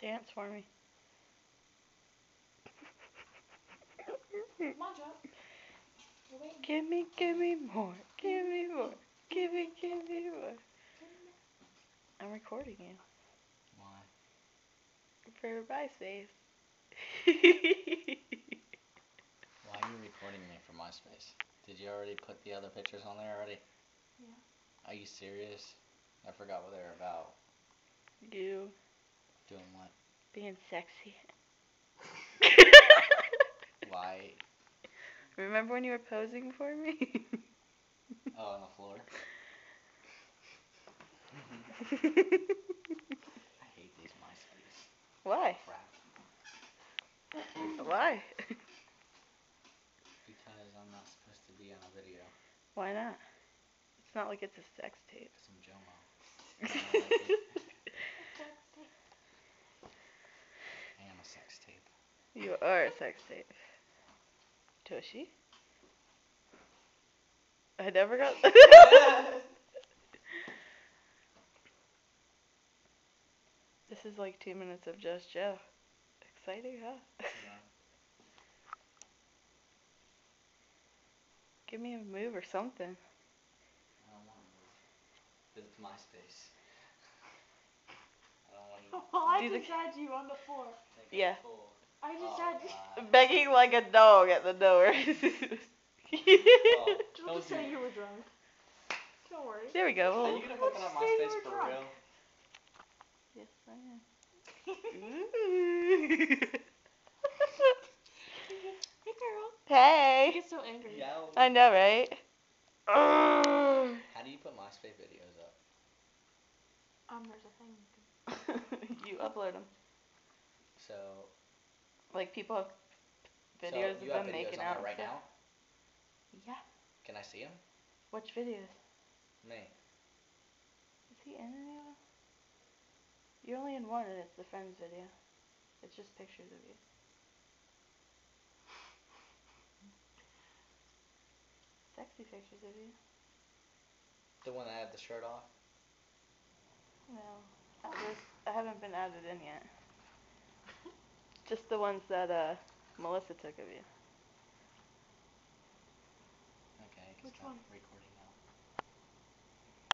Dance for me. Come on, Joe. We're waiting. Give me more. Give me more. Give me more. I'm recording you. Why? For MySpace. Why are you recording me for MySpace? Did you already put the other pictures on there already? Yeah. Are you serious? I forgot what they were about. You. Doing what? Being sexy. Why? Remember when you were posing for me? Oh, on the floor? I hate these MySpace. Why? Crap. Why? Because I'm not supposed to be on a video. Why not? It's not like it's a sex tape. Because I'm Jomo. And I don't like it. I am a sex tape. You are a sex tape. Tushy? I never got... This is like 2 minutes of just Joe. Exciting, huh? Yeah. Give me a move or something. I don't want to move. Because it's MySpace. I don't want you Well, I Do the- just had you on the floor. to think Yeah. I'm full. I just Oh, had you. God. Begging like a dog at the door. Oh, Don't don't just say do- you were drunk. Don't worry. There we go. Are you gonna put that on Let's say you MySpace were for drunk. real? Yes, I am. Hey, girl. I Hey. get so angry. Yo. I know, right? How do you put MySpace videos up? There's a thing. You upload them. So. Like people have So videos you of have them videos making on out there and right stuff. now? Yeah. Can I see them? Which videos? Me. Is he in any of them? You're only in one and it's the friends video. It's just pictures of you. Sexy pictures of you. The one that had the shirt off? No. I haven't been added in yet. Just the ones that Melissa took of you. Okay, I can Which stop one? recording